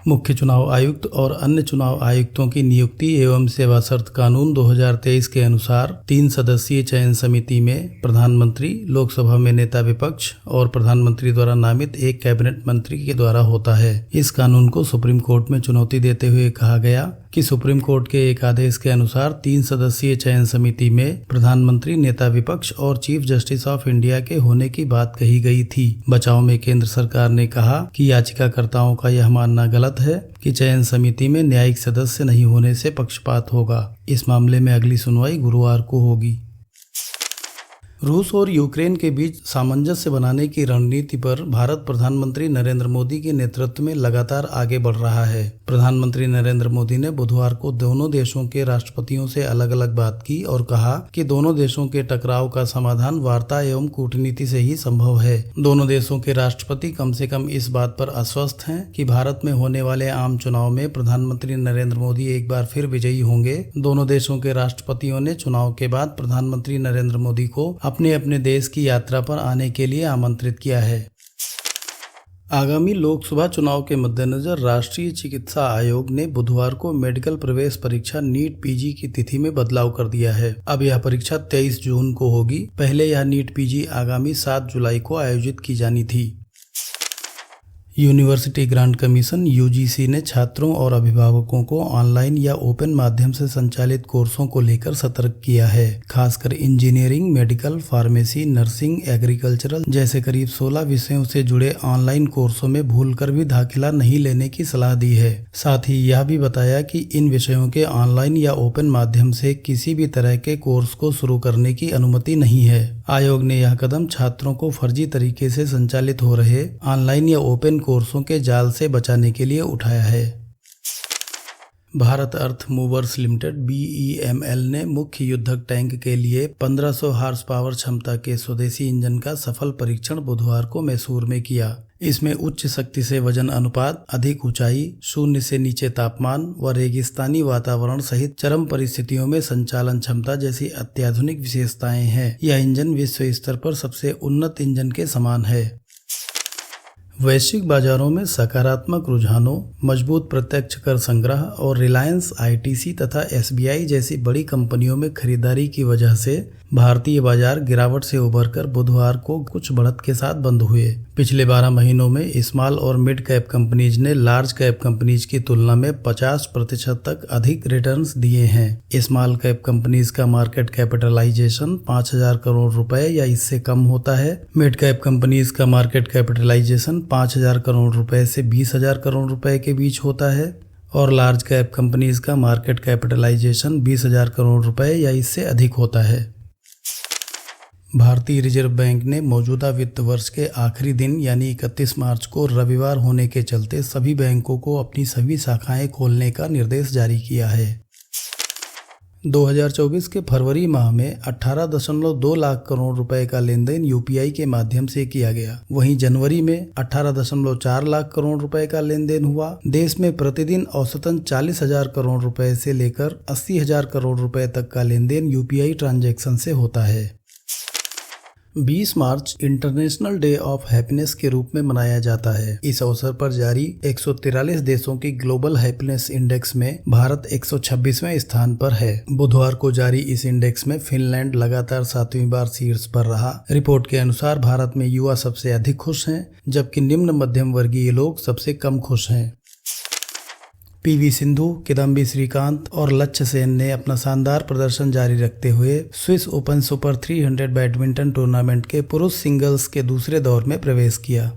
मुख्य चुनाव आयुक्त और अन्य चुनाव आयुक्तों की नियुक्ति एवं सेवा शर्त कानून 2023 के अनुसार 3 सदस्यीय चयन समिति में प्रधानमंत्री, लोकसभा में नेता विपक्ष और प्रधानमंत्री द्वारा नामित एक कैबिनेट मंत्री के द्वारा होता है। इस कानून को सुप्रीम कोर्ट में चुनौती देते हुए कहा गया कि सुप्रीम कोर्ट के एक आदेश के अनुसार 3 सदस्यीय चयन समिति में प्रधानमंत्री, नेता विपक्ष और चीफ जस्टिस ऑफ इंडिया के होने की बात कही गई थी। बचाव में केंद्र सरकार ने कहा कि याचिकाकर्ताओं का यह मानना गलत है कि चयन समिति में न्यायिक सदस्य नहीं होने से पक्षपात होगा। इस मामले में अगली सुनवाई गुरुवार को होगी। रूस और यूक्रेन के बीच सामंजस्य बनाने की रणनीति पर भारत प्रधानमंत्री नरेंद्र मोदी के नेतृत्व में लगातार आगे बढ़ रहा है। प्रधानमंत्री नरेंद्र मोदी ने बुधवार को दोनों देशों के राष्ट्रपतियों से अलग अलग बात की और कहा कि दोनों देशों के टकराव का समाधान वार्ता एवं कूटनीति से ही संभव है। दोनों देशों के राष्ट्रपति कम से कम इस बात पर आश्वस्त हैं कि भारत में होने वाले आम चुनाव में प्रधानमंत्री नरेंद्र मोदी एक बार फिर विजयी होंगे। दोनों देशों के राष्ट्रपतियों ने चुनाव के बाद प्रधानमंत्री नरेंद्र मोदी को अपने देश की यात्रा पर आने के लिए आमंत्रित किया है। आगामी लोकसभा चुनाव के मद्देनजर राष्ट्रीय चिकित्सा आयोग ने बुधवार को मेडिकल प्रवेश परीक्षा नीट पीजी की तिथि में बदलाव कर दिया है। अब यह परीक्षा 23 जून को होगी। पहले यह नीट पीजी आगामी 7 जुलाई को आयोजित की जानी थी। यूनिवर्सिटी ग्रांट कमीशन यूजीसी ने छात्रों और अभिभावकों को ऑनलाइन या ओपन माध्यम से संचालित कोर्सों को लेकर सतर्क किया है। खासकर engineering, medical, pharmacy, nursing, agricultural जैसे करीब 16 विषयों से जुड़े ऑनलाइन कोर्सों में भूलकर भी दाखिला नहीं लेने की सलाह दी है। साथ ही यह भी बताया कि इन विषयों के ऑनलाइन या ओपन माध्यम से किसी भी तरह के कोर्स को शुरू करने की अनुमति नहीं है। आयोग ने यह कदम छात्रों को फर्जी तरीके से संचालित हो रहे ऑनलाइन या ओपन कोर्सों के जाल से बचाने के लिए उठाया है। भारत अर्थ मूवर्स लिमिटेड BEML ने मुख्य युद्धक टैंक के लिए 1500 हॉर्स पावर क्षमता के स्वदेशी इंजन का सफल परीक्षण बुधवार को मैसूर में किया। इसमें उच्च शक्ति से वजन अनुपात, अधिक ऊंचाई, शून्य से नीचे तापमान व रेगिस्तानी वातावरण सहित चरम परिस्थितियों में संचालन क्षमता जैसी अत्याधुनिक विशेषताएं हैं। यह इंजन विश्व स्तर पर सबसे उन्नत इंजन के समान है। वैश्विक बाजारों में सकारात्मक रुझानों, मजबूत प्रत्यक्ष कर संग्रह और रिलायंस, ITC तथा SBI जैसी बड़ी कंपनियों में खरीदारी की वजह से भारतीय बाजार गिरावट से उबरकर बुधवार को कुछ बढ़त के साथ बंद हुए। पिछले 12 महीनों में स्मॉल और मिड कैप कंपनीज ने लार्ज कैप कंपनीज की तुलना में 50% तक अधिक रिटर्न्स दिए हैं। स्मॉल कैप कंपनीज का मार्केट कैपिटलाइजेशन 5,000 करोड़ रुपए या इससे कम होता है। मिड कैप कंपनीज का मार्केट कैपिटलाइजेशन 5,000 करोड़ रुपए से 20,000 करोड़ रुपए के बीच होता है और लार्ज कैप कंपनीज का मार्केट कैपिटलाइजेशन 20,000 करोड़ रुपए या इससे अधिक होता है। भारतीय रिजर्व बैंक ने मौजूदा वित्त वर्ष के आखिरी दिन यानी 31 मार्च को रविवार होने के चलते सभी बैंकों को अपनी सभी शाखाएं खोलने का निर्देश जारी किया है। 2024 के फरवरी माह में 18.2 लाख करोड़ रुपए का लेन देन UPI के माध्यम से किया गया। वहीं जनवरी में 18.4 लाख करोड़ रुपए का लेन देन हुआ। देश में प्रतिदिन औसतन 40,000 करोड़ रुपए से लेकर 80,000 करोड़ रुपए तक का लेन देन UPI ट्रांजैक्शन से होता है। 20 मार्च इंटरनेशनल डे ऑफ हैप्पीनेस के रूप में मनाया जाता है। इस अवसर पर जारी 143 देशों की ग्लोबल हैप्पीनेस इंडेक्स में भारत 126वें स्थान पर है। बुधवार को जारी इस इंडेक्स में फिनलैंड लगातार 7वीं बार शीर्ष पर रहा। रिपोर्ट के अनुसार भारत में युवा सबसे अधिक खुश हैं, जबकि निम्न मध्यम वर्गीय लोग सबसे कम खुश हैं। PV सिंधु, किदम्बी श्रीकांत और लक्ष्य सेन ने अपना शानदार प्रदर्शन जारी रखते हुए Swiss open super 300 badminton tournament के पुरुष सिंगल्स के दूसरे दौर में प्रवेश किया।